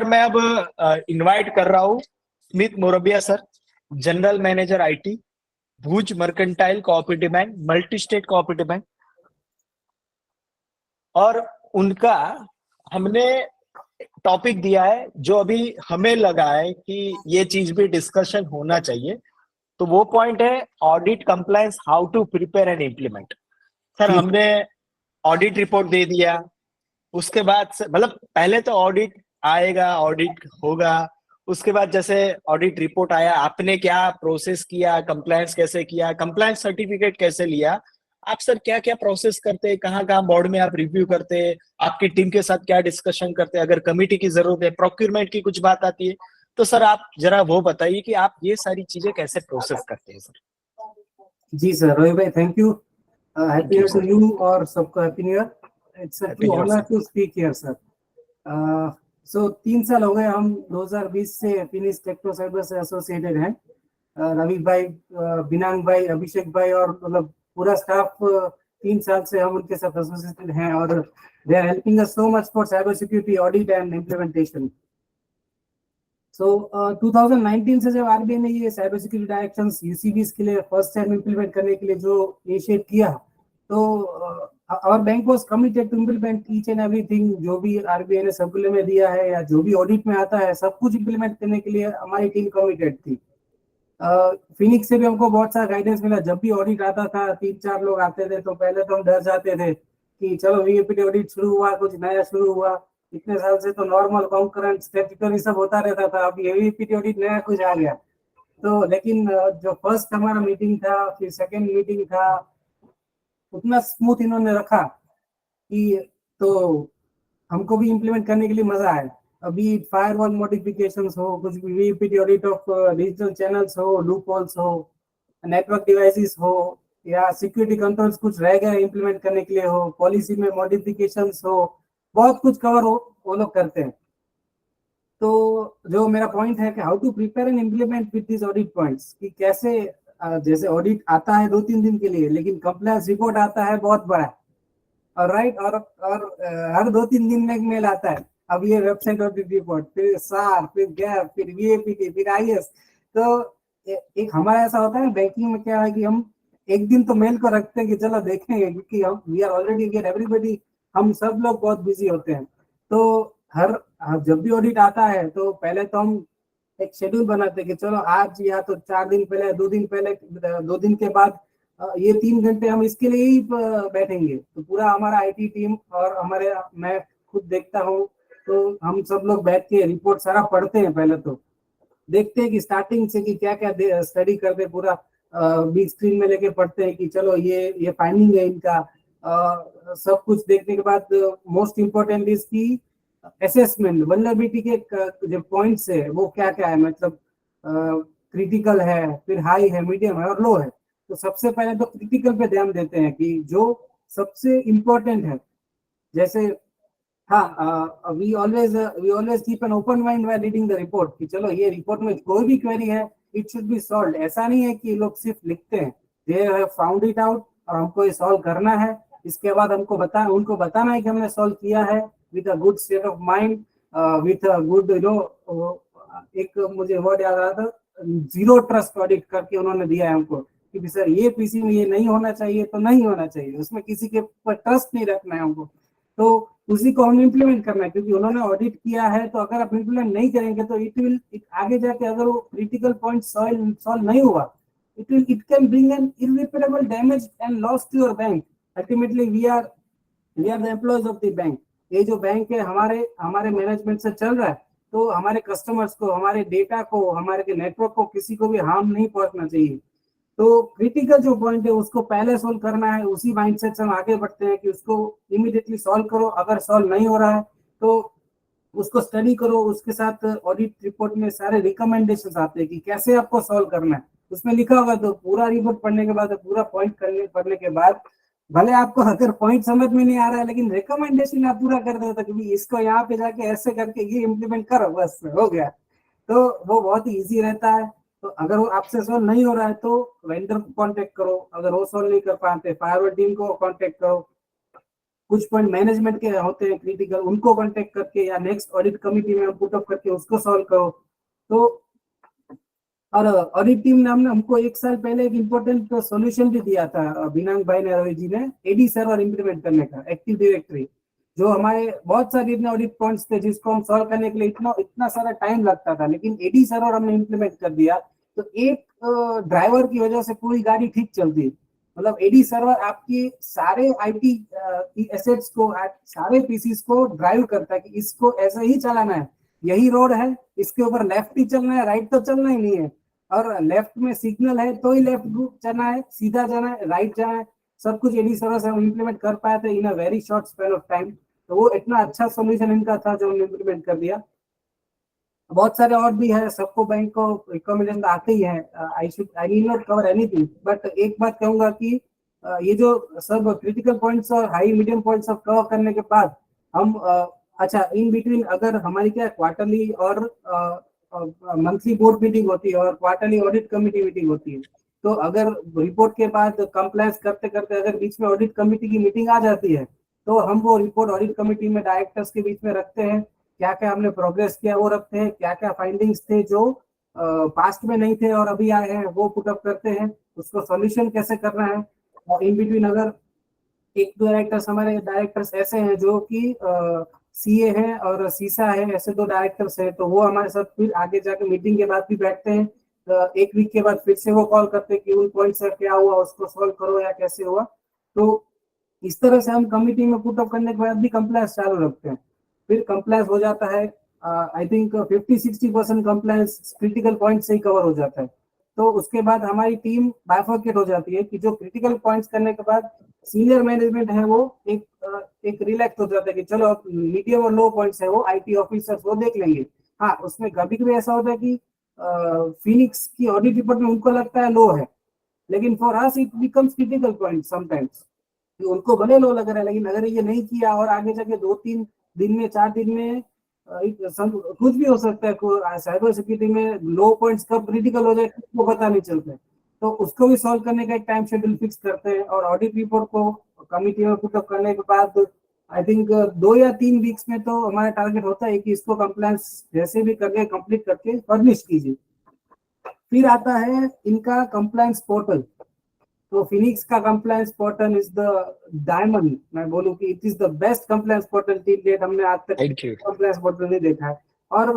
मैं अब इनवाइट कर रहा हूँ Smith Morbia sir, general manager IT, Bhuj mercantile cooperative bank, multi state cooperative bank. और उनका हमने टॉपिक दिया है जो अभी हमें लगा है कि ये चीज भी डिस्कशन होना चाहिए। तो वो पॉइंट है audit compliance, how to prepare and implement. Sir हमने ऑडिट रिपोर्ट दे दिया, उसके बाद मतलब पहले तो ऑडिट आएगा, ऑडिट होगा, उसके बाद जैसे ऑडिट रिपोर्ट आया, आपने क्या प्रोसेस किया, कंप्लायंस कैसे किया, कंप्लायंस सर्टिफिकेट कैसे लिया, आप सर क्या क्या प्रोसेस करते हैं, कहाँ कहाँ बोर्ड में आप रिव्यू करते हैं, आपकी टीम के साथ क्या डिस्कशन करते हैं, अगर कमिटी की जरूरत है, प्रोक्यूरमेंट की कुछ बात आती है, तो सर आप जरा वो बताइए कि आप ये सारी चीजें कैसे प्रोसेस करते हैं सर। जी सर, रोहित भाई thank you, happy year to you और सबको happy new year. It's a true honour to speak here sir. So 3 साल हो गए हम 2020 से फिनिक्स टेक्नो साइबर से एसोसिएटेड हैं। रवि भाई, बिनांग भाई, अभिषेक भाई और मतलब पूरा स्टाफ 3 साल से हम उनके साथ एसोसिएटेड हैं और they are helping us so much for cyber security audit and implementation. So 2019 से जब आरबीआई ने ये साइबर सिक्योरिटी डायरेक्शंस यूसीबीज के लिए फर्स्ट टाइम इम्प्लीमेंट करने के लिए जो इनिशिएट किया, तो our bank was committed to implement each and everything जो भी आरबीआई ने सर्कुलर में दिया है या जो भी ऑडिट में आता है, सब कुछ इम्प्लीमेंट करने के लिए हमारी टीम कमिटेड थी। फिनिक्स से भी हमको बहुत सारा गाइडेंस मिला। जब भी ऑडिट आता था, 3-4 लोग आते थे, तो पहले तो हम डर जाते थे कि चलो वीएपीटी ऑडिट शुरू हुआ, कुछ नया शुरू हुआ। इतने साल से तो नॉर्मल कॉन्करेंट स्टैट्यूटरी सब होता रहता था, अब ये वीएपीटी ऑडिट नया कुछ आ गया। तो लेकिन जो फर्स्ट हमारा मीटिंग था, फिर सेकंड मीटिंग था, उतना स्मूथ इन्होंने रखा कि तो हमको भी इम्प्लीमेंट करने के लिए मजा आया। अभी फायरवॉल मॉडिफिकेशंस हो, कुछ भी VPT audit of digital channels हो, लूप होल्स हो, नेटवर्क डिवाइसेस हो, या सिक्योरिटी कंट्रोल्स कुछ रह गए इम्प्लीमेंट करने के लिए हो, पॉलिसी में मॉडिफिकेशंस हो, बहुत कुछ कवर हो वो लोग करते हैं। तो जो मेरा पॉइंट है कि how to prepare and implement with this audit points, कि कैसे जैसे ऑडिट आता है 2-3 दिन के लिए, लेकिन कंप्लायंस रिपोर्ट आता है बहुत बड़ा, और राइट, और हर 2-3 दिन में एक मेल आता है, अब ये वेबसाइट ऑडिट रिपोर्ट, फिर सार, फिर गैप, फिर वीएपीटी, फिर आईएस। तो एक हमारा ऐसा होता है बैंकिंग में, क्या है कि हम एक दिन तो मेल को रखते हैं कि चलो देखेंगे, क्योंकि हम we are already get everybody, हम सब लोग बहुत बिजी होते हैं। तो हर जब भी ऑडिट आता है तो पहले तो हम एक शेड्यूल बनाते हैं कि चलो आज या तो 4 दिन पहले, 2 दिन पहले, 2 दिन के बाद ये 3 घंटे हम इसके लिए ही बैठेंगे। तो पूरा हमारा आईटी टीम और हमारे, मैं खुद देखता हूँ, तो हम सब लोग बैठ के रिपोर्ट सारा पढ़ते हैं। पहले तो देखते हैं कि स्टार्टिंग से कि क्या क्या स्टडी करते, पूरा बिग स्क्रीन में लेके पढ़ते हैं कि चलो ये फाइंडिंग है इनका। सब कुछ देखने के बाद मोस्ट इम्पोर्टेंट इज की असेसमेंट, वल्नरेबिलिटी के जो पॉइंट्स है वो क्या क्या है, मतलब क्रिटिकल है, फिर हाई है, मीडियम है और लो है। तो सबसे पहले तो क्रिटिकल पे ध्यान देते हैं कि जो सबसे इम्पोर्टेंट है। जैसे हाँ, we always keep an open mind while reading the report, कि चलो ये रिपोर्ट में कोई भी क्वेरी है, इट शुड बी सॉल्व्ड। ऐसा नहीं है कि लोग सिर्फ लिखते हैं, they have found it out और हमको ये सॉल्व करना है। इसके बाद उनको बताना है कि हमने सॉल्व किया है with a good state of mind, with a good एक मुझे वर्ड याद आ रहा था, जीरो ट्रस्ट ऑडिट करके उन्होंने दिया है हमको कि सर ये पीसी में ये नहीं होना चाहिए तो नहीं होना चाहिए, उसमें किसी के ऊपर ट्रस्ट नहीं रखना है हमको। तो उसी को हम इम्प्लीमेंट करना है, क्योंकि उन्होंने ऑडिट किया है। तो अगर आप इम्प्लीमेंट नहीं करेंगे तो इट आगे जाके अगर वो क्रिटिकल पॉइंट सॉल्व नहीं हुआ, it can bring an irreparable damage and loss to your bank. Ultimately we are the employees of the bank. ये जो बैंक है हमारे मैनेजमेंट से चल रहा है, तो हमारे कस्टमर्स को, हमारे डेटा को, हमारे नेटवर्क को किसी को भी हार्म नहीं पहुंचना चाहिए। तो क्रिटिकल जो पॉइंट है उसको पहले सोल्व करना है, उसी माइंडसेट से हम आगे बढ़ते हैं कि उसको इमीडिएटली सॉल्व करो। अगर सॉल्व नहीं हो रहा है तो उसको स्टडी करो, उसके साथ ऑडिट रिपोर्ट में सारे रिकमेंडेशंस आते हैं कि कैसे आपको सॉल्व करना है, उसमें लिखा होगा। तो पूरा रिपोर्ट पढ़ने के बाद, पूरा पॉइंट पढ़ने के बाद, भले आपको अगर पॉइंट समझ में नहीं आ रहा है, लेकिन रिकमेंडेशन आप पूरा कर देते कि इसको यहाँ पे जाके ऐसे करके ये इम्प्लीमेंट करो, बस हो गया। तो वो बहुत ही ईजी रहता है। तो अगर वो आपसे सॉल्व नहीं हो रहा है तो वेंडर को कांटेक्ट करो, अगर वो सॉल्व नहीं कर पाते फायरवॉल टीम को कांटेक्ट करो। कुछ पॉइंट मैनेजमेंट के होते हैं क्रिटिकल, उनको कांटेक्ट करके या नेक्स्ट ऑडिट कमिटी में पुट अप करके उसको सॉल्व करो। तो और ऑडिट टीम ने हमको 1 साल पहले एक इम्पोर्टेंट सॉल्यूशन भी दिया था बिनांग भाई ने, रवि जी ने, एडी सर्वर इंप्लीमेंट करने का, एक्टिव डायरेक्टरी। जो हमारे बहुत सारे इतने ऑडिट पॉइंट्स थे जिसको हम सॉल्व करने के लिए इतना सारा टाइम लगता था, लेकिन एडी सर्वर हमने इंप्लीमेंट कर दिया तो एक ड्राइवर की वजह से पूरी गाड़ी ठीक चलती है। मतलब एडी सर्वर आपकी सारे आईटी एसेट्स को, सारे पीसीस को ड्राइव करता है कि इसको ऐसे ही चलाना है, यही रोड है, इसके ऊपर लेफ्ट ही चलना है, राइट तो चलना ही नहीं है, और लेफ्ट में सिग्नल है तो ही लेफ्ट चलना है, सीधा जाना है, राइट जाना है। सब कुछ एडी सर्वर से हम इम्प्लीमेंट कर पाए थे in a very short span of time. तो वो इतना अच्छा सॉल्यूशन इनका था जो हमने इम्प्लीमेंट कर दिया। बहुत सारे और भी है, सबको बैंक को रिकमेंडेशन आते ही है, I need not cover anything, but एक बात कहूंगा कि ये जो सब क्रिटिकल पॉइंट्स और हाई मीडियम पॉइंट्स सब कवर करने के बाद हम अच्छा इन बिटवीन अगर हमारी क्या क्वार्टरली और मंथली बोर्ड मीटिंग होती है और क्वार्टरली ऑडिट कमेटी मीटिंग होती है, तो अगर रिपोर्ट के बाद कंप्लायंस करते करते अगर बीच में ऑडिट कमेटी की मीटिंग आ जाती है तो हम वो रिपोर्ट ऑडिट कमेटी में डायरेक्टर्स के बीच में रखते हैं, क्या क्या हमने प्रोग्रेस किया वो रखते हैं, क्या क्या फाइंडिंग्स थे जो पास्ट में नहीं थे और अभी आए हैं वो पुटअप करते हैं, उसको सॉल्यूशन कैसे करना है। और इन बिटवीन अगर एक दो डायरेक्टर्स, हमारे डायरेक्टर्स ऐसे हैं जो कि सीए हैं और सीसा है, ऐसे 2 डायरेक्टर्स हैं, तो वो हमारे साथ फिर आगे जाके मीटिंग के बाद भी बैठते हैं। 1 वीक के बाद फिर से वो कॉल करते हैं कि उन पॉइंट से क्या हुआ उसको सॉल्व करो या कैसे हुआ। तो इस तरह से हम कमिटी में पुटअप करने के बाद भी कंप्लायंस चालू रखते हैं। फिर कंप्लायंस हो जाता है, I think 50-60% compliance critical point से ही कवर हो जाता है। तो उसके बाद हमारी टीम बाइफर्केट हो जाती है कि जो क्रिटिकल पॉइंट्स करने के बाद सीनियर मैनेजमेंट है वो एक रिलैक्स हो जाता है कि चलो अब मीडियम और लो पॉइंट्स है वो आईटी ऑफिसर्स वो देख लेंगे। हाँ, उसमें कभी कभी ऐसा होता है कि फिनिक्स की ऑडिट रिपोर्ट में उनको लगता है लो है, लेकिन for us it becomes critical point sometimes, उनको भले लो लग रहा है, लेकिन अगर ये नहीं किया और आगे जाके 2-3 दिन में 4 दिन में कुछ भी हो सकता है, साइबर सिक्योरिटी में लो पॉइंट्स कब क्रिटिकल हो जाए वो पता नहीं चलता है। तो उसको भी सॉल्व करने का एक टाइम शेड्यूल फिक्स करते हैं और ऑडिट रिपोर्ट को कमिटी में पुटअप करने के बाद आई थिंक 2 या 3 वीक्स में तो हमारा टारगेट होता है कि इसको कंप्लायंस जैसे भी करके कंप्लीट करके पब्लिश कीजिए। फिर आता है इनका कंप्लायंस पोर्टल। तो फिनिक्स का compliance portal is the diamond, मैं बोलूं कि it is the best compliance portal till date, हमने आज तक कंप्लायंस पोर्टल नहीं देखा है। और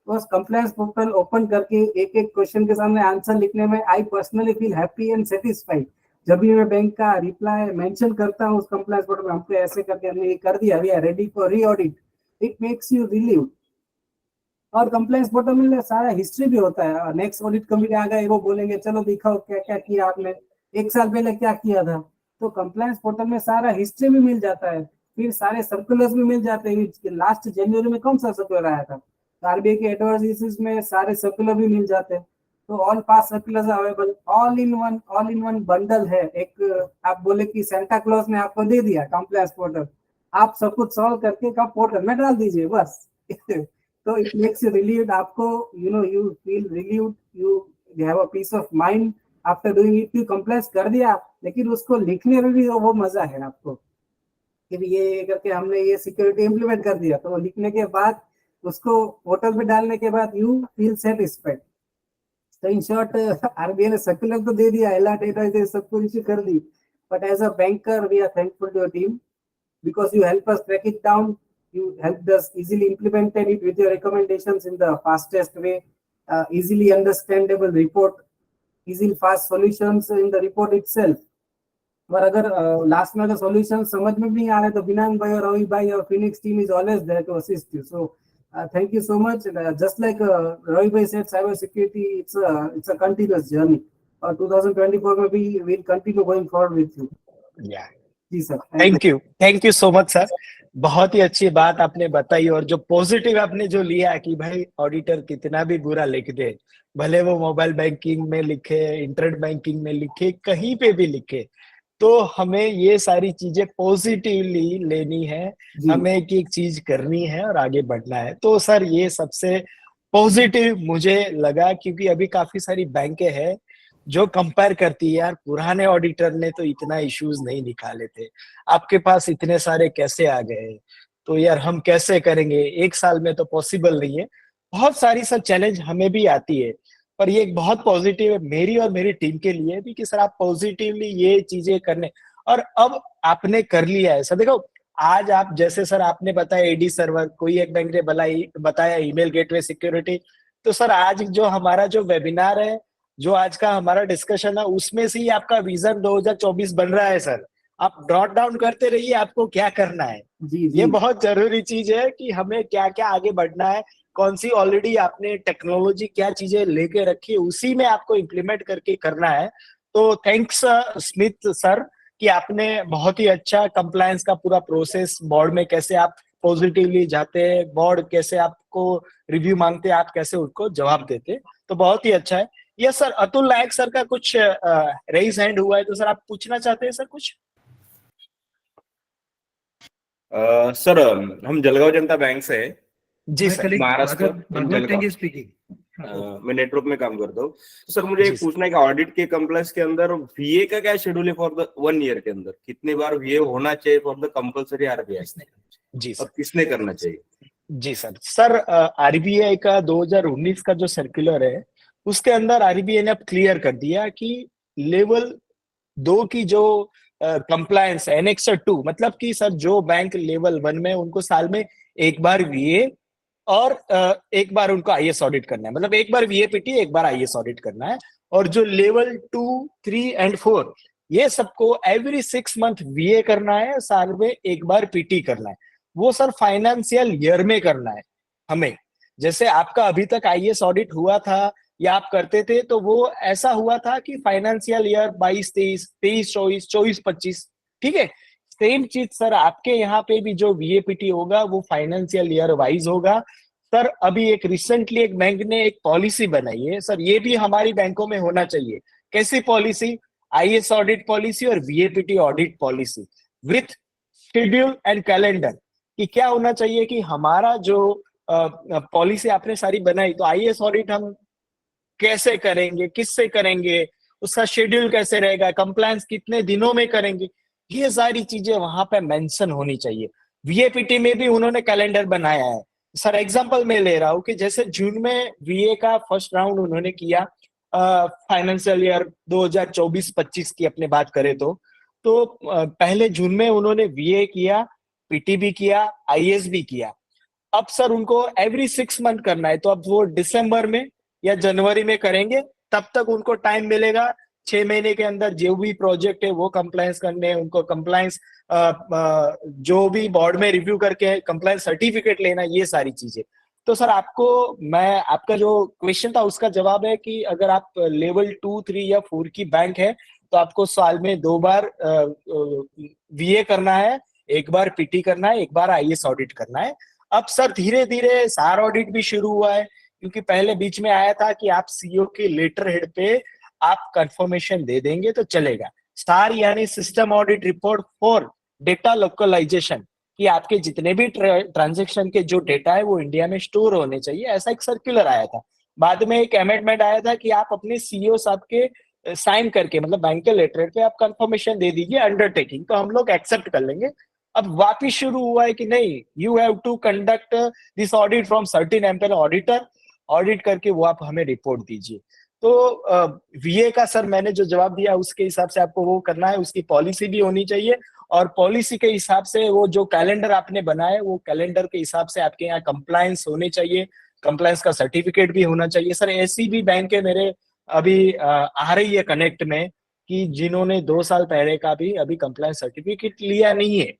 बस कंप्लायंस पोर्टल ओपन करके एक एक क्वेश्चन के सामने आंसर लिखने में I personally feel happy and satisfied. जब भी मैं बैंक का रिप्लाई मेंशन करता हूँ उस कंप्लायंस पोर्टल में, हमको ऐसे करके हमने ये कर दिया, we are ready for re audit, it makes you relieve. और कंप्लायंस पोर्टल में सारा हिस्ट्री भी होता है, नेक्स्ट ऑडिट कमिटी आ गए वो बोलेंगे चलो दिखाओ क्या क्या किया आपने, 1 साल पहले क्या किया था। तो कंप्लायंस पोर्टल में सारा हिस्ट्री भी मिल जाता है, फिर सारे सर्कुलर्स भी मिल जाते हैं। लास्ट जनवरी में कौन सा सर्कुलर आया था, आरबीआई के एडवाइजरीज में सारे सर्कुलर भी मिल जाते हैं। तो all pass circulars available, all in one bundle है। एक आप बोले कि सेंटा क्लॉज ने आपको दे दिया कंप्लायंस पोर्टल, आप सब कुछ सॉल्व करके का पोर्टल में डाल दीजिए बस। तो इट मेक्स यू रिलीव्ड, आपको you feel relieved, you have a peace of mind after doing it. You compliance कर दिया, लेकिन उसको लिखने में भी वो मजा है आपको कि ये करके हमने ये सिक्योरिटी इंप्लीमेंट कर दिया। तो लिखने के बाद उसको पोर्टल पे डालने के बाद यू फील सेटिस्फाइड। तो इन शॉर्ट आरबीआई ने सर्कुलर तो दे दिया, अलर्ट एडवाइजरी सब कुछ इश्यू कर दी, but as a banker we are thankful to your team because you help us track it down, you helped us easily implemented it with your recommendations in the fastest way, easily understandable report, easy fast solutions in the report itself। और अगर last में अगर solution समझ में भी नहीं आ रहे तो बिनांग भाई और रवि भाई और Phoenix team is always there to assist you. So thank you so much। Just like Ravi bhai said, cyber security it's a continuous journey, और 2024 में भी we'll continue going forward with you। जी sir, thank you so much sir, बहुत ही अच्छी बात आपने बताई। और जो पॉजिटिव आपने जो लिया कि भाई ऑडिटर कितना भी बुरा लिख दे, भले वो मोबाइल बैंकिंग में लिखे, इंटरनेट बैंकिंग में लिखे, कहीं पे भी लिखे, तो हमें ये सारी चीजें पॉजिटिवली लेनी है, हमें एक चीज करनी है और आगे बढ़ना है। तो सर ये सबसे पॉजिटिव मुझे लगा, क्योंकि अभी काफी सारी बैंकें हैं जो कंपेयर करती है यार पुराने ऑडिटर ने तो इतना इश्यूज नहीं निकाले थे, आपके पास इतने सारे कैसे आ गए, तो यार हम कैसे करेंगे, एक साल में तो पॉसिबल नहीं है। बहुत सारी सर चैलेंज हमें भी आती है, पर ये एक बहुत पॉजिटिव है मेरी और मेरी टीम के लिए भी कि सर आप पॉजिटिवली ये चीजें करने, और अब आपने कर लिया है सर। देखो आज आप जैसे सर आपने बताया एडी सर्वर, कोई एक बैंक ने बताया ईमेल गेटवे सिक्योरिटी, तो सर आज जो हमारा जो वेबिनार है, जो आज का हमारा डिस्कशन है, उसमें से ही आपका विजन 2024 बन रहा है सर। आप नोट डाउन करते रहिए आपको क्या करना है। जी ये जी बहुत जरूरी चीज है कि हमें क्या क्या आगे बढ़ना है, कौन सी ऑलरेडी आपने टेक्नोलॉजी क्या चीजें लेके रखी है, उसी में आपको इम्प्लीमेंट करके करना है। तो थैंक्स स्मिथ सर कि आपने बहुत ही अच्छा कंप्लायंस का पूरा प्रोसेस, बोर्ड में कैसे आप पॉजिटिवली जाते हैं, बोर्ड कैसे आपको रिव्यू मांगते हैं, आप कैसे उनको जवाब देते हैं, तो बहुत ही अच्छा है। यस सर, अतुल नायक सर का कुछ रेज हैंड हुआ है, तो सर आप पूछना चाहते हैं सर कुछ? सर हम जलगांव जनता बैंक से हैं, जी सर। महाराष्ट्र इन जलगांव। मैं नेटवर्क में काम करता हूँ। तो सर मुझे जी एक पूछना है कि ऑडिट के कंप्लायंस के अंदर वीए का क्या शेड्यूल है फॉर द 1 ईयर के अंदर, कितने बार वीए होना चाहिए फॉर द कंपलसरी आरबीआई, जी और सर। किसने करना चाहिए? जी सर आरबीआई का 2019 का जो सर्कुलर है, उसके अंदर आरबीआई ने अब क्लियर कर दिया कि लेवल 2 की जो कंप्लायंस है, एनेक्सर 2, मतलब कि सर जो बैंक लेवल 1 में, उनको साल में एक बार वीए और एक बार उनको आईएएस ऑडिट करना है, मतलब एक बार वीएपीटी एक बार आईएएस ऑडिट करना है। और जो लेवल 2, 3 एंड 4, ये सबको एवरी 6 मंथ वीए करना है, साल में एक बार पीटी करना है। वो सर फाइनेंशियल ईयर में करना है हमें। जैसे आपका अभी तक आईएएस ऑडिट हुआ था या आप करते थे, तो वो ऐसा हुआ था कि फाइनेंशियल ईयर 22-23, 23-24, 24-25, ठीक है। सेम चीज सर आपके यहाँ पे भी जो वीएपीटी होगा वो फाइनेंशियल ईयर वाइज होगा। सर अभी एक रिसेंटली एक बैंक ने एक पॉलिसी बनाई है सर, ये भी हमारी बैंकों में होना चाहिए। कैसी पॉलिसी? आईएएस ऑडिट पॉलिसी और VAPT audit policy with schedule and calendar. कि क्या होना चाहिए कि हमारा जो पॉलिसी आपने सारी बनाई, तो आईएएस ऑडिट हम कैसे करेंगे, किससे करेंगे, उसका शेड्यूल कैसे रहेगा, कंप्लायंस कितने दिनों में करेंगे, ये सारी चीजें वहां पे मेंशन होनी चाहिए। वीएपीटी में भी उन्होंने कैलेंडर बनाया है सर। एग्जांपल मैं ले रहा हूँ कि जैसे जून में वीए का फर्स्ट राउंड उन्होंने किया, फाइनेंशियल ईयर 2024-25 की अपने बात करें तो पहले जून में उन्होंने वीए किया, पीटी भी किया, आईएएस भी किया। अब सर उनको एवरी 6 मंथ करना है, तो अब वो दिसंबर में या जनवरी में करेंगे, तब तक उनको टाइम मिलेगा 6 महीने के अंदर जो भी प्रोजेक्ट है वो कंप्लायंस करने हैं, उनको कंप्लायंस जो भी बोर्ड में रिव्यू करके कंप्लायंस सर्टिफिकेट लेना, ये सारी चीजें। तो सर आपको मैं, आपका जो क्वेश्चन था उसका जवाब है कि अगर आप लेवल 2, 3 या 4 की बैंक है, तो आपको साल में 2 बार वीए करना है, एक बार पीटी करना है, एक बार आईएएस ऑडिट करना है। अब सर धीरे धीरे सार ऑडिट भी शुरू हुआ है, क्योंकि पहले बीच में आया था कि आप सीईओ के लेटर हेड पे आप कंफर्मेशन दे देंगे तो चलेगा। स्टार यानी system audit report for data localization, कि आपके जितने भी ट्रांजेक्शन के जो डेटा है वो इंडिया में स्टोर होने चाहिए, ऐसा एक सर्कुलर आया था। बाद में एक अमेंडमेंट आया था कि आप अपने सीईओ साहब के साइन करके, मतलब बैंक के लेटर हेड पे आप कंफर्मेशन दे दीजिए अंडरटेकिंग, तो हम लोग एक्सेप्ट कर लेंगे। अब वापिस शुरू हुआ है कि नहीं, you have to conduct this audit from certain ample auditor, audit करके वो आप हमें रिपोर्ट दीजिए। तो वीए का सर मैंने जो जवाब दिया उसके हिसाब से आपको वो करना है, उसकी पॉलिसी भी होनी चाहिए, और पॉलिसी के हिसाब से वो जो कैलेंडर आपने बनाया वो कैलेंडर के हिसाब से आपके यहाँ कंप्लायंस होने चाहिए, कंप्लायंस का सर्टिफिकेट भी होना चाहिए। सर ऐसी भी बैंक है मेरे अभी आ रही है कनेक्ट में, कि जिन्होंने 2 साल पहले का भी अभी कंप्लायंस सर्टिफिकेट लिया नहीं है,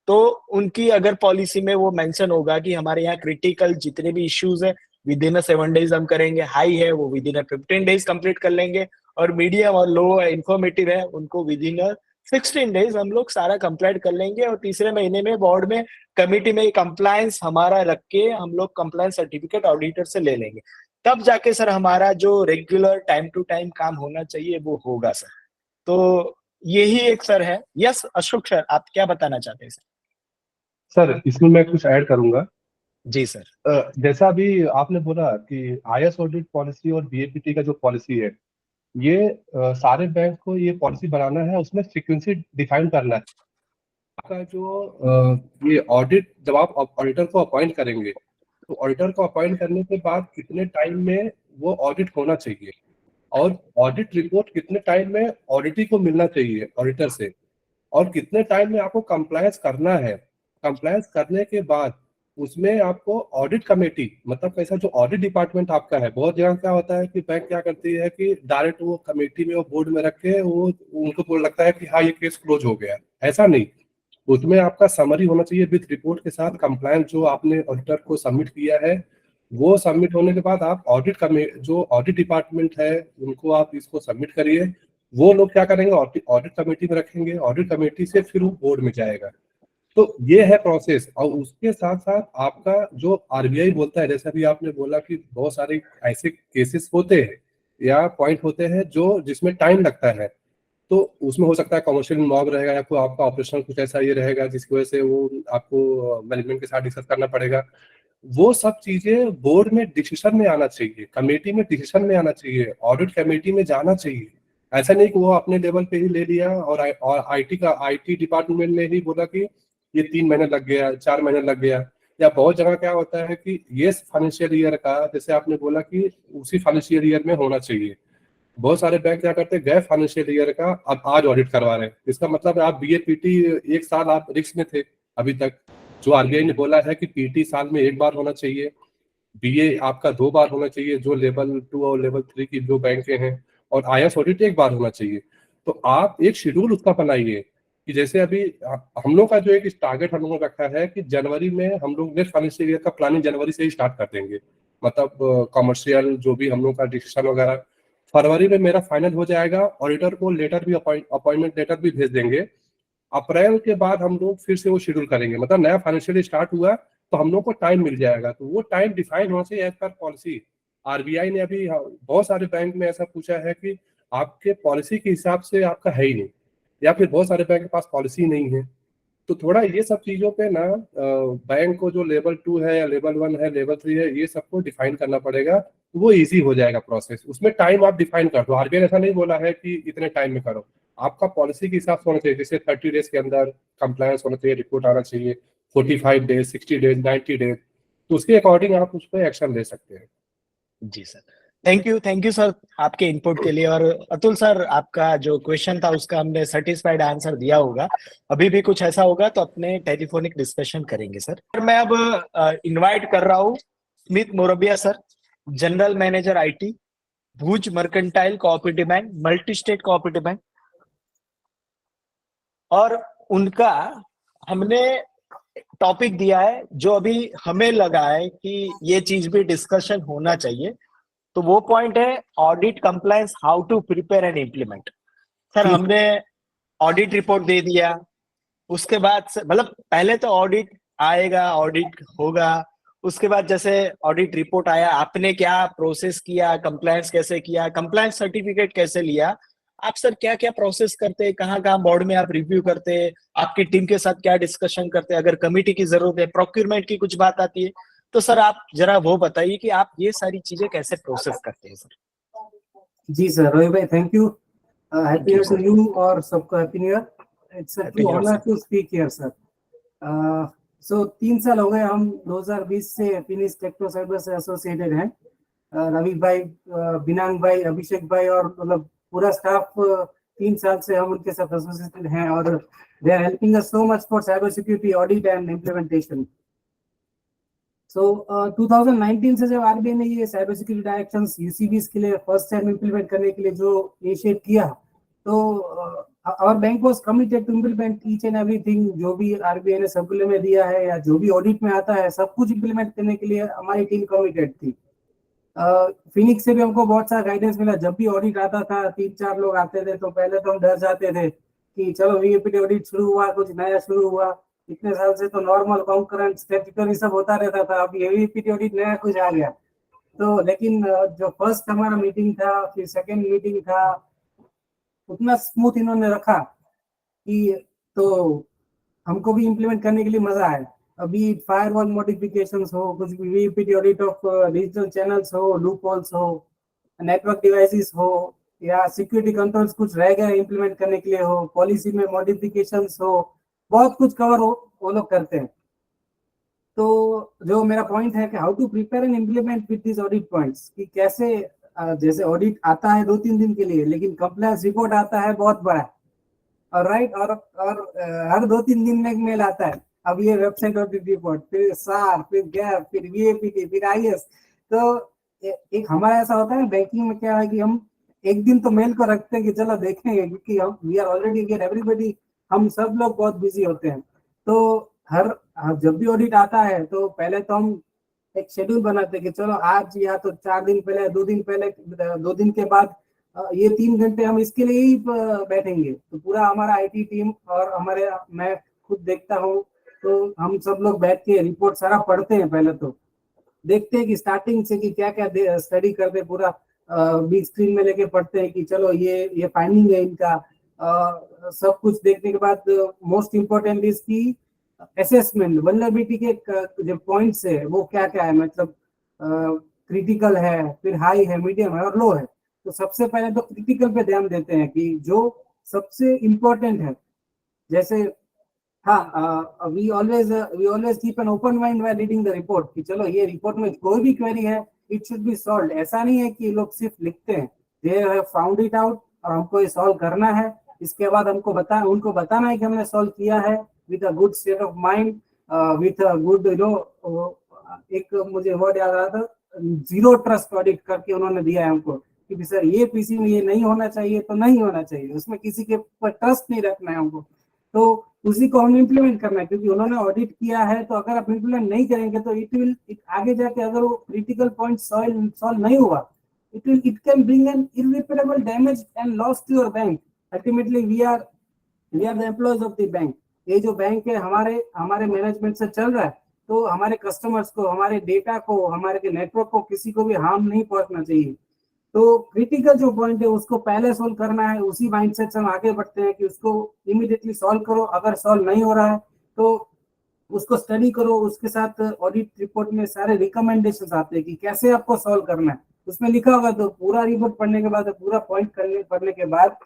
तो उनकी अगर पॉलिसी में वो मेंशन होगा कि हमारे यहाँ क्रिटिकल जितने भी इश्यूज है विद इन 7 डेज हम करेंगे, हाई है वो विद इन 15 डेज कंप्लीट कर लेंगे, और मीडियम और लो इंफॉर्मेटिव है उनको विद इन 16 डेज हम लोग सारा कंप्लीट कर लेंगे, और तीसरे महीने में बोर्ड में कमिटी में कंप्लायंस हमारा रख के हम लोग कंप्लायंस सर्टिफिकेट ऑडिटर से ले लेंगे। तब जाके सर हमारा जो रेगुलर टाइम टू टाइम काम होना चाहिए वो होगा सर। तो यही एक सर है। यस अशोक सर, आप क्या बताना चाहते हैं सर? सर इसमें मैं कुछ ऐड करूंगा। जी सर। जैसा अभी आपने बोला कि आईएएस ऑडिट पॉलिसी और बीएपीटी का जो पॉलिसी है ये सारे बैंक को ये पॉलिसी बनाना है, उसमें फ्रीक्वेंसी डिफाइन करना है। आपका ये ऑडिट, जब आप ऑडिटर को अपॉइंट करेंगे तो ऑडिटर को अपॉइंट करने के बाद कितने टाइम में वो ऑडिट होना चाहिए, और ऑडिट रिपोर्ट कितने टाइम में ऑडिटर को मिलना चाहिए ऑडिटर से, और कितने टाइम में आपको कंप्लायंस करना है। कंप्लायंस करने के बाद उसमें आपको ऑडिट कमेटी, मतलब कैसा जो ऑडिट डिपार्टमेंट आपका है, बहुत जगह क्या होता है कि बैंक क्या करती है कि डायरेक्ट वो कमेटी में, वो बोर्ड में रख के वो उनको बोल लगता है कि हाँ ये केस क्लोज हो गया। ऐसा नहीं, उसमें आपका समरी होना चाहिए विद रिपोर्ट के साथ, कंप्लायंस जो आपने ऑडिटर को सबमिट किया है वो सबमिट होने के बाद आप जो ऑडिट डिपार्टमेंट है उनको आप इसको सबमिट करिए। वो लोग क्या करेंगे, ऑडिट कमेटी में रखेंगे, ऑडिट कमेटी से फिर वो बोर्ड में जाएगा। तो ये है प्रोसेस। और उसके साथ साथ आपका जो आरबीआई बोलता है, जैसे अभी आपने बोला कि बहुत सारे ऐसे केसेस होते हैं या पॉइंट होते हैं जो जिसमें टाइम लगता है, तो उसमें हो सकता है कमर्शियल मॉब रहेगा या कोई आपका ऑपरेशन कुछ ऐसा ये रहेगा जिसकी वजह से वो आपको मैनेजमेंट के साथ डिस्कस करना पड़ेगा। वो सब चीजें बोर्ड में डिसीजन में आना चाहिए, कमेटी में डिसीजन में आना चाहिए, ऑडिट कमेटी में जाना चाहिए। ऐसा नहीं कि वो अपने लेवल पे ही ले लिया और आईटी डिपार्टमेंट ने ही बोला कि ये 3 महीने लग गया, 4 महीने लग गया। या बहुत जगह क्या होता है कि ये फाइनेंशियल ईयर का, जैसे आपने बोला कि उसी फाइनेंशियल ईयर में होना चाहिए, बहुत सारे बैंक क्या करते हैं गए फाइनेंशियल ईयर का अब आज ऑडिट करवा रहे हैं। इसका मतलब है आप बीए-पीटी एक साल आप रिस्क में थे अभी तक। जो आरबीआई ने बोला है कि पीटी साल में एक बार होना चाहिए, बीए आपका 2 बार होना चाहिए जो लेवल 2 और लेवल 3 की जो बैंक हैं, और आईएएस ऑडिट एक बार होना चाहिए। तो आप एक शेड्यूल उसका बनाइए कि जैसे अभी हम लोग का जो एक टारगेट हम लोगों ने रखा है कि जनवरी में हम लोग नेक्स्ट फाइनेंशियल ईयर का प्लानिंग जनवरी से ही स्टार्ट कर देंगे। मतलब कमर्शियल जो भी हम लोग का डिसीजन वगैरह फरवरी में मेरा फाइनल हो जाएगा। ऑडिटर को लेटर भी, अपॉइंटमेंट लेटर भी भेज देंगे। अप्रैल के बाद हम लोग फिर से वो शेड्यूल करेंगे, मतलब नया फाइनेंशियल स्टार्ट हुआ तो हम लोग को टाइम मिल जाएगा। तो वो टाइम डिफाइन होना चाहिए एज पर पॉलिसी। आरबीआई ने अभी बहुत सारे बैंक में ऐसा पूछा है कि आपके पॉलिसी के हिसाब से आपका है ही नहीं, या फिर बहुत सारे बैंक के पास पॉलिसी नहीं है। तो थोड़ा ये सब चीजों पे ना बैंक को जो लेवल 2 है या लेवल 1 है, लेवल 3 है, ये सबको डिफाइन करना पड़ेगा। तो वो इजी हो जाएगा प्रोसेस। उसमें टाइम आप डिफाइन कर दो। आरबीआई ने ऐसा नहीं बोला है कि इतने टाइम में करो, आपका पॉलिसी के हिसाब से होना चाहिए। जैसे 30 डेज के अंदर कंप्लायंस होना चाहिए, रिपोर्ट आना चाहिए, 45 डेज, 60 डेज, 90 डेज। तो उसके अकॉर्डिंग आप उस पर एक्शन ले सकते हैं। जी सर, थैंक यू सर आपके इनपुट के लिए। और अतुल सर, आपका जो क्वेश्चन था उसका हमने सेटिस्फाइड आंसर दिया होगा। अभी भी कुछ ऐसा होगा तो अपने टेलीफोनिक डिस्कशन करेंगे सर। मैं अब इनवाइट कर रहा हूँ Smit Morbia sir, general manager IT, Bhuj mercantile cooperative bank, multi state cooperative bank. और उनका हमने टॉपिक दिया है जो अभी हमें लगा है कि ये चीज भी डिस्कशन होना चाहिए। तो वो पॉइंट है audit compliance, how to prepare and implement. Sir हमने ऑडिट रिपोर्ट दे दिया, उसके बाद मतलब पहले तो ऑडिट आएगा, ऑडिट होगा, उसके बाद जैसे ऑडिट रिपोर्ट आया, आपने क्या प्रोसेस किया, कंप्लायंस कैसे किया, कंप्लायंस सर्टिफिकेट कैसे लिया, आप सर क्या क्या प्रोसेस करते हैं, कहाँ कहाँ बोर्ड में आप रिव्यू करते हैं, आपकी टीम के साथ क्या डिस्कशन करते हैं, अगर कमिटी की जरूरत है, प्रोक्यूरमेंट की कुछ बात आती है, तो सर आप जरा वो बताइए कि आप ये सारी चीजें कैसे प्रोसेस करते हैं सर। जी सर, रोहित भाई thank you. Happy new year to you और सबको happy new year. It's a true honour to speak here sir. So 3 साल हो गए हम 2020 से फिनिक्स टेक्नो साइबर से एसोसिएटेड हैं। रवि भाई, बिनांग भाई, अभिषेक भाई और मतलब पूरा स्टाफ 3 साल से हम उनके साथ एसोसिएटेड हैं और they are helping us so much for cyber security audit and implementation. So 2019 से जब आरबीआई ने ये साइबर सिक्योरिटी डायरेक्शंस यूसीबीज के लिए फर्स्ट टाइम इम्प्लीमेंट करने के लिए जो इनिशिएट किया, तो our bank was committed to implement each and everything जो भी आरबीआई ने सर्कुलर में दिया है या जो भी ऑडिट में आता है, सब कुछ इम्प्लीमेंट करने के लिए हमारी टीम कमिटेड थी। फिनिक्स से भी हमको बहुत सारा गाइडेंस मिला। जब भी ऑडिट आता था 3-4 लोग आते थे तो पहले तो हम डर जाते थे कि चलो वीएपीटी ऑडिट शुरू हुआ, कुछ नया शुरू हुआ। इतने साल से तो नॉर्मल कॉन्करेंट स्टैट्यूटरी सब होता रहता था, अब ये वीएपीटी ऑडिट नया कुछ आ गया। तो लेकिन जो फर्स्ट हमारा मीटिंग था, फिर सेकंड मीटिंग था, उतना स्मूथ इन्होंने रखा कि तो हमको भी इम्प्लीमेंट करने के लिए मजा आया। अभी फायरवॉल मॉडिफिकेशंस हो, कुछ भी VPT audit of digital channels हो, लूप होल्स हो, नेटवर्क डिवाइसेस हो, या सिक्योरिटी कंट्रोल्स कुछ रह गए इम्प्लीमेंट करने के लिए हो, पॉलिसी में मॉडिफिकेशंस हो, बहुत कुछ कवर हो वो लोग करते हैं। तो जो मेरा पॉइंट है कि how to prepare and implement with this audit points, कि कैसे जैसे ऑडिट आता है 2-3 दिन के लिए, लेकिन कंप्लायंस रिपोर्ट आता है बहुत बड़ा, और राइट, और हर 2-3 दिन में एक मेल आता है, अब ये वेबसाइट ऑडिट रिपोर्ट, फिर सार, फिर गैप, फिर वीएपीटी, फिर आईएस। तो एक हमारा ऐसा होता है बैंकिंग में, क्या है कि हम एक दिन तो मेल को रखते हैं कि चलो देखेंगे, क्योंकि हम we are already get everybody, हम सब लोग बहुत बिजी होते हैं। तो जब भी ऑडिट आता है तो पहले तो हम एक शेड्यूल बनाते हैं कि चलो आज या तो 4 दिन पहले, 2 दिन पहले, 2 दिन के बाद ये 3 घंटे हम इसके लिए ही बैठेंगे। तो पूरा हमारा आईटी टीम और हमारे, मैं खुद देखता हूँ, तो हम सब लोग बैठ के रिपोर्ट सारा पढ़ते हैं। पहले तो देखते हैं कि स्टार्टिंग से कि क्या क्या स्टडी करते हैं, पूरा बिग स्क्रीन में लेके पढ़ते हैं कि चलो ये फाइंडिंग है इनका। सब कुछ देखने के बाद मोस्ट इम्पोर्टेंट इज की असेसमेंट, वल्नरेबिलिटी के जो पॉइंट्स है वो क्या क्या है, मतलब क्रिटिकल है, फिर हाई है, मीडियम है और लो है। तो सबसे पहले तो क्रिटिकल पे ध्यान देते हैं कि जो सबसे इम्पोर्टेंट है। जैसे हाँ, we always keep an open mind while reading the report, कि चलो ये रिपोर्ट में कोई भी क्वेरी है इट शुड बी सॉल्व्ड। ऐसा नहीं है कि लोग सिर्फ लिखते हैं, they have found it out और हमको ये सॉल्व करना है। इसके बाद उनको बताना है कि हमने सॉल्व किया है with a good state of mind, with a good एक मुझे वर्ड याद आ रहा था, जीरो ट्रस्ट ऑडिट करके उन्होंने दिया है हमको कि सर ये पीसी में ये नहीं होना चाहिए तो नहीं होना चाहिए, उसमें किसी के ऊपर ट्रस्ट नहीं रखना है हमको। तो उसी को हम इम्प्लीमेंट करना है, क्योंकि उन्होंने ऑडिट किया है। तो अगर आप इम्प्लीमेंट नहीं करेंगे तो इट आगे जाके अगर वो क्रिटिकल पॉइंट सॉल्व नहीं हुआ, it can bring an irreparable damage and loss to your bank. Ultimately we are the employees of the bank. ये जो बैंक है हमारे मैनेजमेंट से चल रहा है, तो हमारे कस्टमर्स को, हमारे डेटा को, हमारे नेटवर्क को किसी को भी हार्म नहीं पहुंचना चाहिए। तो क्रिटिकल जो पॉइंट है उसको पहले सोल्व करना है, उसी माइंडसेट से हम आगे बढ़ते हैं कि उसको इमीडिएटली सॉल्व करो। अगर सॉल्व नहीं हो रहा है तो उसको स्टडी करो, उसके साथ ऑडिट रिपोर्ट में सारे रिकमेंडेशंस आते हैं कि कैसे आपको सॉल्व करना है, उसमें लिखा होगा। तो पूरा रिपोर्ट पढ़ने के बाद, पूरा पॉइंट पढ़ने के बाद,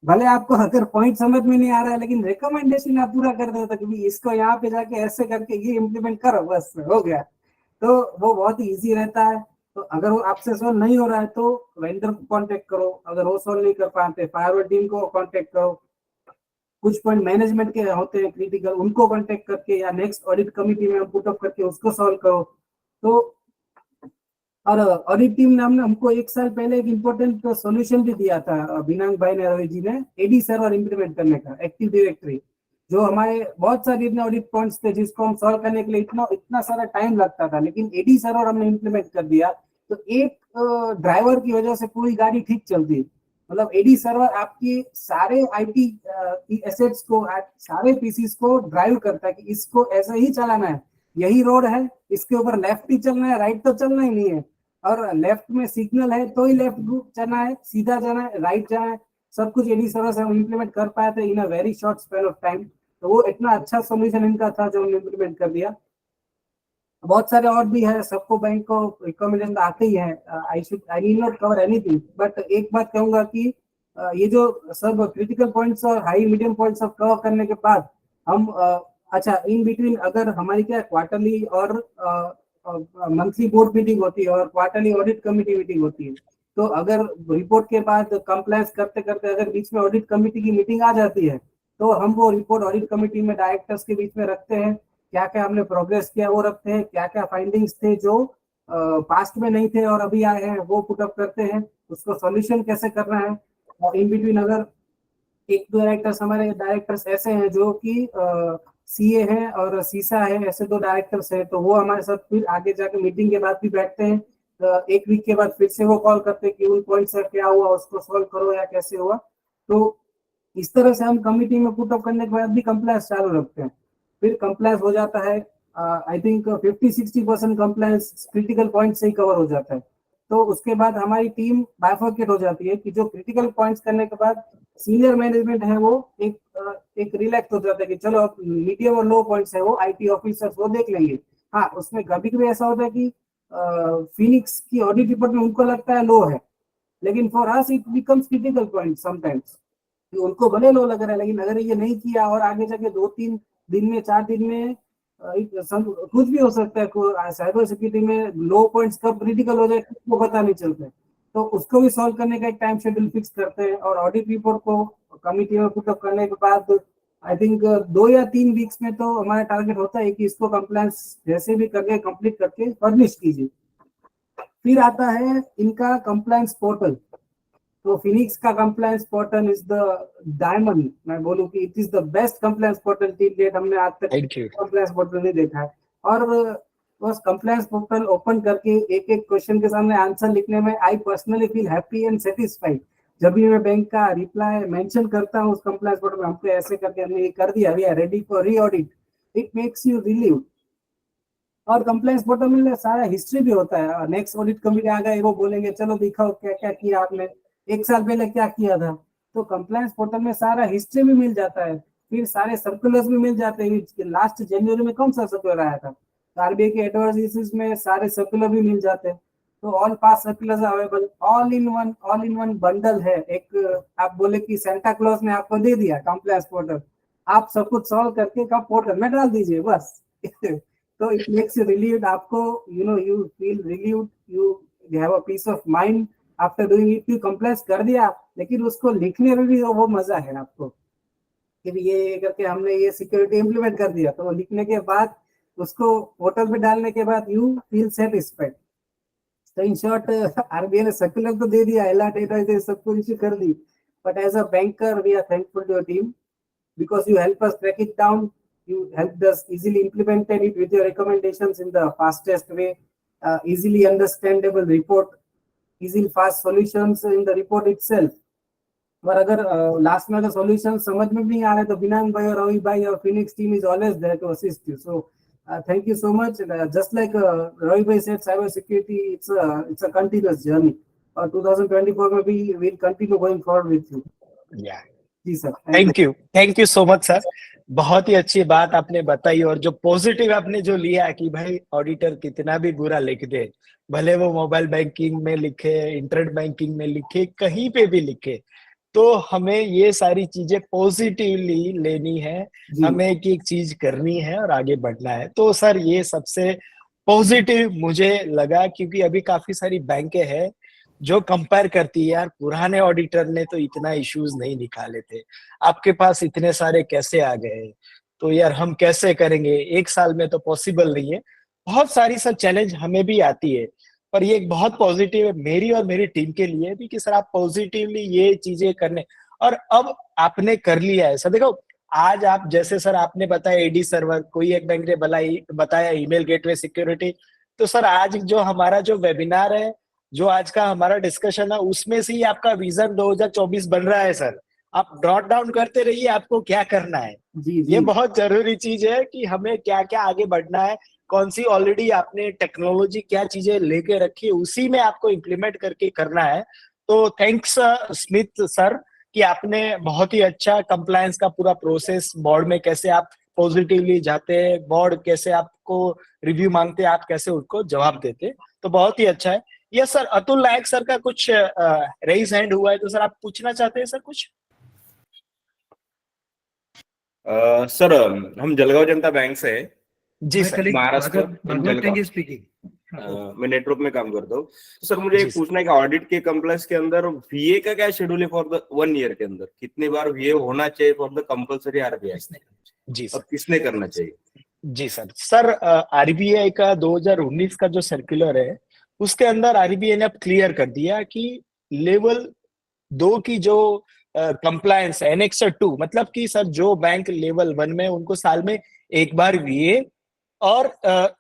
भले आपको अगर पॉइंट समझ में नहीं आ रहा है, लेकिन रिकमेंडेशन आप पूरा कर देते कि इसको यहाँ पे जाके ऐसे करके ये इम्प्लीमेंट करो, बस हो गया। तो वो बहुत ही ईजी रहता है। तो अगर वो आपसे सॉल्व नहीं हो रहा है तो वेंडर को कांटेक्ट करो, अगर वो सॉल्व नहीं कर पाते फायरवॉल टीम को कांटेक्ट करो। कुछ पॉइंट मैनेजमेंट के होते हैं क्रिटिकल, उनको कांटेक्ट करके या नेक्स्ट ऑडिट कमिटी में पुट अप करके उसको सॉल्व करो। तो और ऑडिट टीम ने हमको 1 साल पहले एक इम्पोर्टेंट सॉल्यूशन भी दिया था, बिनांग भाई ने, रवि जी ने, एडी सर्वर इम्प्लीमेंट करने का, एक्टिव डायरेक्टरी। जो हमारे बहुत सारे इतने ऑडिट पॉइंट्स थे जिसको हम सॉल्व करने के लिए इतना सारा टाइम लगता था, लेकिन एडी सर्वर हमने इम्प्लीमेंट कर दिया। तो एक ड्राइवर की वजह से पूरी गाड़ी ठीक चलती। मतलब एडी सर्वर आपकी सारे आईटी एसेट्स को, सारे पीसीस को ड्राइव करता है कि इसको ऐसे ही चलाना है, यही रोड है, इसके ऊपर लेफ्ट ही चलना है, राइट तो चलना ही नहीं है, और लेफ्ट में सिग्नल है तो ही लेफ्ट चलना है, सीधा जाना है, राइट जाना है। सब कुछ एडी सर्वर से हम इम्प्लीमेंट कर पाए थे in a very short span of time. तो वो इतना अच्छा सॉल्यूशन इनका था जो हमने इम्प्लीमेंट कर दिया। बहुत सारे और भी है, सबको बैंक को रिकमेंडेशन आते ही है। I need not cover anything, but एक बात कहूंगा कि ये जो सब क्रिटिकल पॉइंट्स और हाई मीडियम पॉइंट्स सब कवर करने के बाद हम अच्छा इन बिटवीन अगर हमारी क्या क्वार्टरली और मंथली बोर्ड मीटिंग होती है और क्वार्टरली ऑडिट कमिटी मीटिंग होती है, तो अगर रिपोर्ट के बाद कंप्लायंस करते करते अगर बीच में ऑडिट कमिटी की मीटिंग आ जाती है, तो हम वो रिपोर्ट ऑडिट कमिटी में डायरेक्टर्स के बीच में रखते हैं। क्या क्या हमने प्रोग्रेस किया वो रखते हैं, क्या क्या फाइंडिंग्स थे जो पास्ट में नहीं थे और अभी आए हैं वो पुट अप करते हैं, उसको सॉल्यूशन कैसे करना है। और इन बिटवीन अगर 1-2 डायरेक्टर्स, हमारे डायरेक्टर्स ऐसे हैं जो कि सीए हैं और सीसा है, ऐसे 2 डायरेक्टर्स हैं, तो वो हमारे साथ फिर आगे जाके मीटिंग के बाद भी बैठते हैं। 1 वीक के बाद फिर से वो कॉल करते हैं कि उन पॉइंट से क्या हुआ उसको सॉल्व करो या कैसे हुआ। तो इस तरह से हम कमिटी में पुट अप करने के बाद भी कंप्लायंस चालू रखते हैं। फिर कंप्लायंस हो जाता है, I think 50-60% compliance critical point से ही कवर हो जाता है। तो उसके बाद हमारी टीम बाइफर्केट हो जाती है कि जो क्रिटिकल पॉइंट्स करने के बाद सीनियर मैनेजमेंट है वो एक रिलैक्स हो जाता है कि चलो मीडियम और लो पॉइंट्स है वो आईटी ऑफिसर्स वो देख लेंगे। हाँ, उसमें कभी कभी ऐसा होता है कि फिनिक्स की ऑडिट रिपोर्ट में उनको लगता है लो है, लेकिन for us it becomes critical point sometimes, उनको भले लो लग रहा है, लेकिन अगर ये नहीं किया और आगे जाके 2-3 दिन में 4 दिन में कुछ भी हो सकता है, साइबर सिक्योरिटी में लो पॉइंट्स कब क्रिटिकल हो जाए वो पता नहीं चलता है। तो उसको भी सॉल्व करने का एक टाइम शेड्यूल फिक्स करते हैं, और ऑडिट रिपोर्ट को कमिटी में पुटअप करने के बाद आई थिंक 2 या 3 वीक्स में तो हमारा टारगेट होता है कि इसको कंप्लायंस जैसे भी करके कंप्लीट करके फर्निश कीजिए। फिर आता है इनका कंप्लायंस पोर्टल। तो फिनिक्स का compliance portal is the diamond, मैं बोलूं कि it is the best compliance portal till date. हमने आज तक कंप्लायंस पोर्टल नहीं देखा है, और बस कंप्लायंस पोर्टल ओपन करके एक एक क्वेश्चन के सामने आंसर लिखने में I personally feel happy and satisfied. जब भी मैं बैंक का रिप्लाई मेंशन करता हूँ उस कंप्लायंस पोर्टल में, हमको ऐसे करके हमने ये कर दिया, we are ready for re audit, it makes you relieve. और कंप्लायंस पोर्टल में सारा हिस्ट्री भी होता है, नेक्स्ट ऑडिट कमिटी आ गए वो बोलेंगे चलो दिखाओ क्या क्या किया आपने, 1 साल पहले क्या किया था। तो कंप्लायंस पोर्टल में सारा हिस्ट्री भी मिल जाता है, फिर सारे सर्कुलर्स भी मिल जाते हैं। लास्ट जनवरी में कौन सा सर्कुलर आया था, आरबीआई के एडवाइजरीज में सारे सर्कुलर भी मिल जाते हैं। तो all pass circulars available, all in one bundle है। एक आप बोले कि सेंटा क्लॉज ने आपको दे दिया कंप्लायंस पोर्टल, आप सब कुछ सॉल्व करके का पोर्टल में डाल दीजिए बस। तो इट मेक्स यू रिलीव्ड, आपको you feel relieved, you have a peace of mind after doing it. You compliance कर दिया, लेकिन उसको लिखने में भी वो मजा है आपको कि ये करके हमने ये सिक्योरिटी इंप्लीमेंट कर दिया। तो लिखने के बाद उसको पोर्टल पे डालने के बाद यू फील सेटिस्फाइड। तो इन शॉर्ट आरबीआई ने सर्कुलर तो दे दिया, अलर्ट एडवाइजरी सब कुछ इश्यू कर दी, but as a banker we are thankful to your team because you help us track it down, you helped us easily implemented it with your recommendations in the fastest way, easily understandable report, easy fast solutions in the report itself। और अगर last में अगर solution समझ में भी नहीं आ रहे तो बिनांग भाई और रवि भाई और Phoenix team is always there to assist you. So thank you so much। Just like Ravi bhai said, cyber security it's a continuous journey, और 2024 में भी we'll continue going forward with you। Yeah, जी sir, thank you so much sir, बहुत ही अच्छी बात आपने बताई। और जो पॉजिटिव आपने जो लिया कि भाई ऑडिटर कितना भी बुरा लिख दे, भले वो मोबाइल बैंकिंग में लिखे, इंटरनेट बैंकिंग में लिखे, कहीं पे भी लिखे, तो हमें ये सारी चीजें पॉजिटिवली लेनी है, हमें एक चीज करनी है और आगे बढ़ना है। तो सर ये सबसे पॉजिटिव मुझे लगा, क्योंकि अभी काफी सारी बैंकें हैं जो कंपेयर करती है, यार पुराने ऑडिटर ने तो इतना इश्यूज नहीं निकाले थे, आपके पास इतने सारे कैसे आ गए, तो यार हम कैसे करेंगे, 1 साल में तो पॉसिबल नहीं है। बहुत सारी सर चैलेंज हमें भी आती है, पर ये एक बहुत पॉजिटिव है मेरी और मेरी टीम के लिए भी कि सर आप पॉजिटिवली ये चीजें करने, और अब आपने कर लिया है सर। देखो आज आप जैसे सर आपने बताया एडी सर्वर, कोई एक बैंक ने बताया ईमेल गेटवे सिक्योरिटी, तो सर आज जो हमारा जो वेबिनार है, जो आज का हमारा डिस्कशन है, उसमें से ही आपका विजन 2024 बन रहा है सर। आप नोट डाउन करते रहिए आपको क्या करना है। ये बहुत जरूरी चीज है कि हमें क्या क्या आगे बढ़ना है, कौन सी ऑलरेडी आपने टेक्नोलॉजी क्या चीजें लेके रखी है, उसी में आपको इम्प्लीमेंट करके करना है। तो थैंक्स स्मिथ सर कि आपने बहुत ही अच्छा कंप्लायंस का पूरा प्रोसेस, बोर्ड में कैसे आप पॉजिटिवली जाते हैं, बोर्ड कैसे आपको रिव्यू मांगते हैं, आप कैसे उनको जवाब देते, तो बहुत ही अच्छा है। यस सर, अतुल नायक सर का कुछ रेज हैंड हुआ है, तो सर आप पूछना चाहते हैं सर कुछ? सर हम जलगांव जनता बैंक से हैं। जी सर, महाराष्ट्र स्पीकिंग। मैं नेटवर्क में काम करता हूँ। सर मुझे एक पूछना है कि ऑडिट के कंप्लायंस के अंदर वीए का क्या शेड्यूल है फॉर द 1 ईयर के अंदर, कितने बार वीए होना चाहिए फॉर द कंपल्सरी आरबीआई, जी सर, और किसने करना चाहिए? जी सर आरबीआई का 2019 का जो सर्कुलर है उसके अंदर आरबीआई ने अब क्लियर कर दिया कि लेवल 2 की जो कंप्लायंस है, एनेक्सर 2, मतलब कि सर जो बैंक लेवल 1 में, उनको साल में एक बार वीए और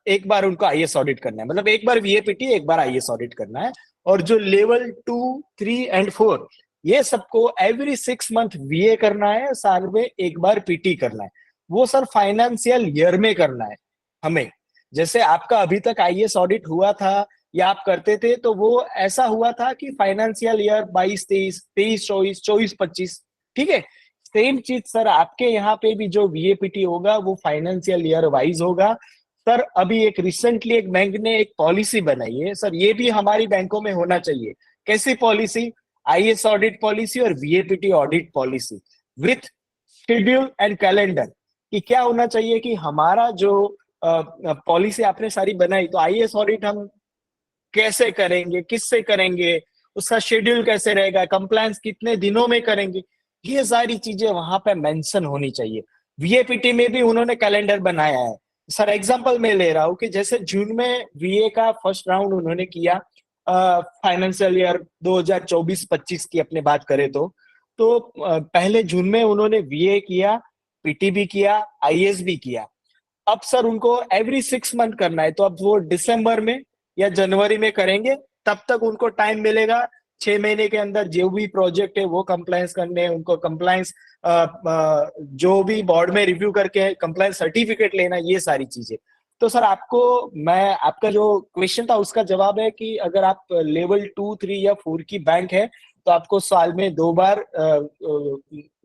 एक बार उनको आईएस ऑडिट करना है, मतलब एक बार वीएपीटी एक बार आईएस ऑडिट करना है। और जो लेवल 2, 3 एंड 4 ये सबको एवरी 6 मंथ वीए करना है, साल में एक बार पीटी करना है। वो सर फाइनेंशियल ईयर में करना है हमें। जैसे आपका अभी तक आईएस ऑडिट हुआ था या आप करते थे, तो वो ऐसा हुआ था कि फाइनेंशियल ईयर 22-23, 23-24, 24-25, ठीक है। सेम चीज सर आपके यहाँ पे भी जो वीएपीटी होगा वो फाइनेंशियल ईयर वाइज होगा। सर अभी एक रिसेंटली एक बैंक ने एक पॉलिसी बनाई है सर, ये भी हमारी बैंकों में होना चाहिए कैसी पॉलिसी? आईएएस ऑडिट पॉलिसी और VAPT audit policy with schedule and calendar, कि क्या होना चाहिए कि हमारा जो पॉलिसी आपने सारी बनाई, तो आईएएस ऑडिट हम कैसे करेंगे, किससे करेंगे, उसका शेड्यूल कैसे रहेगा, कंप्लायंस कितने दिनों में करेंगे, ये सारी चीजें वहां पे मेंशन होनी चाहिए। वीएपीटी में भी उन्होंने कैलेंडर बनाया है। सर एग्जांपल मैं ले रहा हूँ कि जैसे जून में वीए का फर्स्ट राउंड उन्होंने किया, फाइनेंशियल ईयर 2024-25 की अपने बात करें तो पहले जून में उन्होंने वीए किया, पीटी भी किया, आईएएस भी किया। अब सर उनको एवरी 6 मंथ करना है, तो अब वो दिसंबर में या जनवरी में करेंगे, तब तक उनको टाइम मिलेगा 6 महीने के अंदर जो भी प्रोजेक्ट है वो कंप्लायंस करने, उनको कंप्लायंस जो भी बोर्ड में रिव्यू करके कंप्लायंस सर्टिफिकेट लेना, ये सारी चीजें। तो सर आपका जो क्वेश्चन था उसका जवाब है कि अगर आप लेवल 2, 3 या 4 की बैंक है तो आपको साल में 2 बार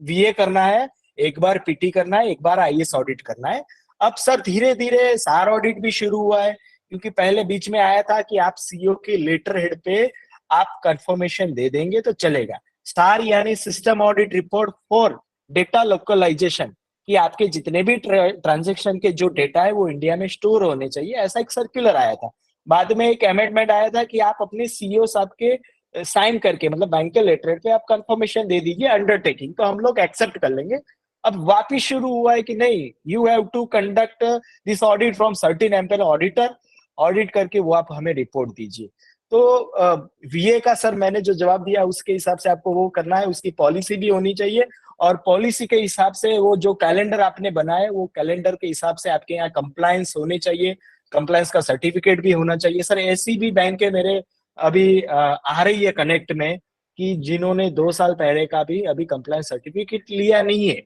वीए करना है, 1 बार पीटी करना है, 1 बार आईएएस ऑडिट करना है। अब सर धीरे धीरे सार ऑडिट भी शुरू हुआ है, क्योंकि पहले बीच में आया था कि आप सीईओ के लेटर हेड पे आप कंफर्मेशन दे देंगे तो चलेगा। सार यानी system audit report for data localization, कि आपके जितने भी ट्रांजैक्शन के जो डेटा है वो इंडिया में स्टोर होने चाहिए, ऐसा एक सर्कुलर आया था। बाद में एक अमेंडमेंट आया था कि आप अपने सीईओ साहब के साइन करके, मतलब बैंक के लेटर हेड पे आप कंफर्मेशन दे दीजिए अंडरटेकिंग, तो हम लोग एक्सेप्ट कर लेंगे। अब वापिस शुरू हुआ है कि नहीं, you have to conduct this audit from certain ample auditor, audit करके वो आप हमें रिपोर्ट दीजिए। तो वीए का सर मैंने जो जवाब दिया उसके हिसाब से आपको वो करना है, उसकी पॉलिसी भी होनी चाहिए, और पॉलिसी के हिसाब से वो जो कैलेंडर आपने बनाया वो कैलेंडर के हिसाब से आपके यहाँ कंप्लायंस होने चाहिए, कंप्लायंस का सर्टिफिकेट भी होना चाहिए। सर ऐसी भी बैंक है मेरे अभी आ रही है कनेक्ट में, कि जिन्होंने 2 साल पहले का भी अभी कंप्लायंस सर्टिफिकेट लिया नहीं है,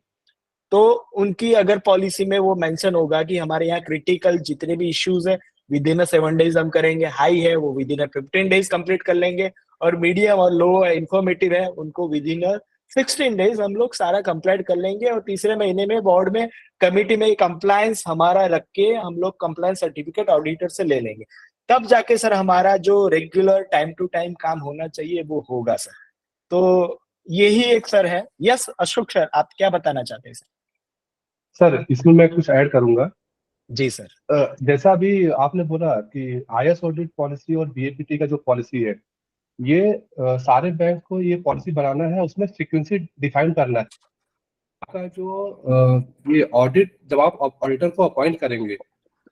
तो उनकी अगर पॉलिसी में वो मेंशन होगा कि हमारे यहाँ क्रिटिकल जितने भी इश्यूज है विद इन 7 डेज हम करेंगे, हाई है वो विद इन 15 डेज कंप्लीट कर लेंगे, और मीडियम और लो इंफॉर्मेटिव है उनको विद इन 16 डेज हम लोग सारा कंप्लीट कर लेंगे, और तीसरे महीने में बोर्ड में कमिटी में कंप्लायंस हमारा रख के हम लोग कंप्लायंस सर्टिफिकेट ऑडिटर से ले लेंगे, तब जाके सर हमारा जो रेगुलर टाइम टू टाइम काम होना चाहिए वो होगा सर। तो यही एक सर है। यस अशोक सर, आप क्या बताना चाहते हैं सर? सर इसमें मैं कुछ ऐड करूंगा। जी सर। जैसा अभी आपने बोला कि आईएएस ऑडिट पॉलिसी और बीएपीटी का जो पॉलिसी है, ये सारे बैंक को ये पॉलिसी बनाना है, उसमें फ्रीक्वेंसी डिफाइन करना है। आपका जो ये ऑडिट, जब आप ऑडिटर को अपॉइंट करेंगे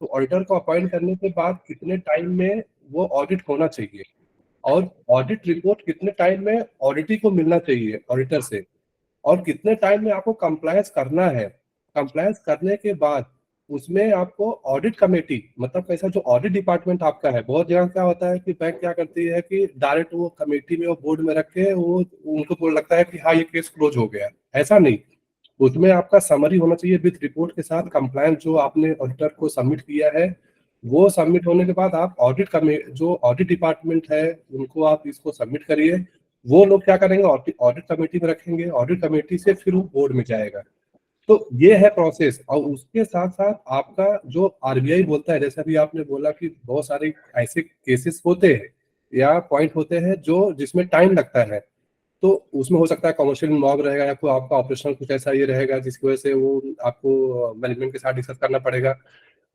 तो ऑडिटर को अपॉइंट करने के बाद कितने टाइम में वो ऑडिट होना चाहिए, और ऑडिट रिपोर्ट कितने टाइम में ऑडिटी को मिलना चाहिए ऑडिटर से, और कितने टाइम में आपको कंप्लायंस करना है। कंप्लायंस करने के बाद उसमें आपको ऑडिट कमेटी, मतलब कैसा जो ऑडिट डिपार्टमेंट आपका है, बहुत जगह क्या होता है कि बैंक क्या करती है कि डायरेक्ट वो कमेटी में, वो बोर्ड में रख के वो उनको बोल लगता है कि हाँ ये केस क्लोज हो गया। ऐसा नहीं, उसमें आपका समरी होना चाहिए विद रिपोर्ट के साथ, कंप्लायंस जो आपने ऑडिटर को सबमिट किया है वो सबमिट होने के बाद आप जो ऑडिट डिपार्टमेंट है उनको आप इसको सबमिट करिए। वो लोग क्या करेंगे, ऑडिट कमेटी में रखेंगे, ऑडिट कमेटी से फिर वो बोर्ड में जाएगा। तो ये है प्रोसेस। और उसके साथ साथ आपका जो आरबीआई बोलता है, जैसे अभी आपने बोला कि बहुत सारे ऐसे केसेस होते हैं या पॉइंट होते हैं जो जिसमें टाइम लगता है, तो उसमें हो सकता है कमर्शियल मॉब रहेगा या कोई आपका ऑपरेशन कुछ ऐसा ये रहेगा जिसकी वजह से वो आपको मैनेजमेंट के साथ डिस्कस करना पड़ेगा।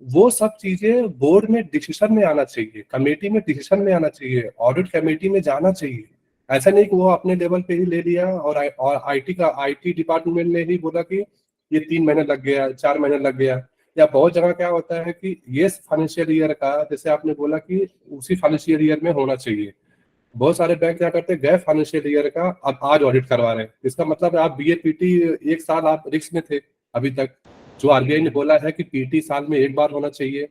वो सब चीजें बोर्ड में डिसीजन में आना चाहिए, कमेटी में डिसीजन में आना चाहिए, ऑडिट कमेटी में जाना चाहिए। ऐसा नहीं कि वो अपने लेवल पे ही ले लिया और आईटी डिपार्टमेंट ने ही बोला कि ये 3 महीने लग गया, 4 महीने लग गया। या बहुत जगह क्या होता है कि ये फाइनेंशियल ईयर का, जैसे आपने बोला कि उसी फाइनेंशियल ईयर में होना चाहिए, बहुत सारे बैंक क्या करते हैं गए फाइनेंशियल ईयर का अब आज ऑडिट करवा रहे हैं। इसका मतलब आप बीएपीटी 1 साल आप रिस्क में थे अभी तक। जो आरबीआई ने बोला है कि पीटी साल में 1 बार होना चाहिए,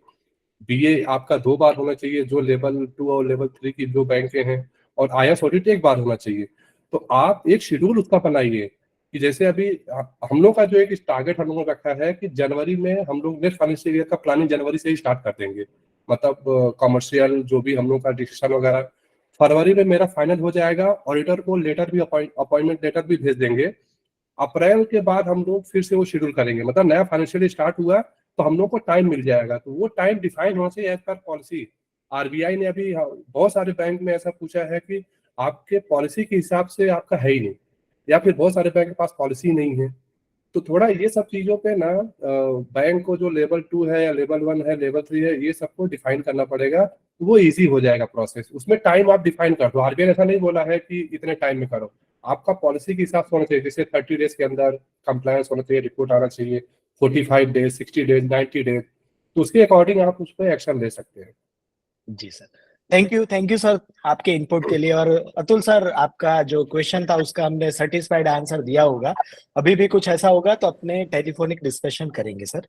बीए आपका 2 बार होना चाहिए जो लेवल 2 और लेवल 3 की जो बैंक हैं, और आईएएस ऑडिट 1 बार होना चाहिए। तो आप एक शेड्यूल उसका बनाइए कि जैसे अभी हम लोग का जो एक टारगेट हम लोगों ने रखा है कि जनवरी में हम लोग नेक्स्ट फाइनेंशियल ईयर का प्लानिंग जनवरी से ही स्टार्ट कर देंगे। मतलब कमर्शियल जो भी हम लोग का डिसीजन वगैरह फरवरी में मेरा फाइनल हो जाएगा, ऑडिटर को लेटर भी अपॉइंटमेंट लेटर भी भेज देंगे। अप्रैल के बाद हम लोग फिर से वो शेड्यूल करेंगे, मतलब नया फाइनेंशियल स्टार्ट हुआ तो हम लोग को टाइम मिल जाएगा। तो वो टाइम डिफाइन होना चाहिए एज पर पॉलिसी। आरबीआई ने अभी बहुत सारे बैंक में ऐसा पूछा है कि आपके पॉलिसी के हिसाब से आपका है ही नहीं, या फिर बहुत सारे बैंक के पास पॉलिसी नहीं है। तो थोड़ा ये सब चीजों पे ना बैंक को जो लेवल 2 है या लेवल 1 है, लेवल 3 है, ये सबको डिफाइन करना पड़ेगा, तो वो इजी हो जाएगा प्रोसेस। उसमें टाइम आप डिफाइन कर दो, आरबीआई ने ऐसा नहीं बोला है कि इतने टाइम में करो, आपका पॉलिसी के हिसाब से होना चाहिए। जैसे 30 डेज के अंदर कंप्लायंस होना चाहिए, रिपोर्ट आना चाहिए, 45 डेज, 60 डेज, 90 डेज, तो उसके अकॉर्डिंग आप उस पर एक्शन ले सकते हैं। जी सर, थैंक यू सर आपके इनपुट के लिए। और अतुल सर, आपका जो क्वेश्चन था उसका हमने सेटिस्फाइड आंसर दिया होगा। अभी भी कुछ ऐसा होगा तो अपने टेलीफोनिक डिस्कशन करेंगे सर।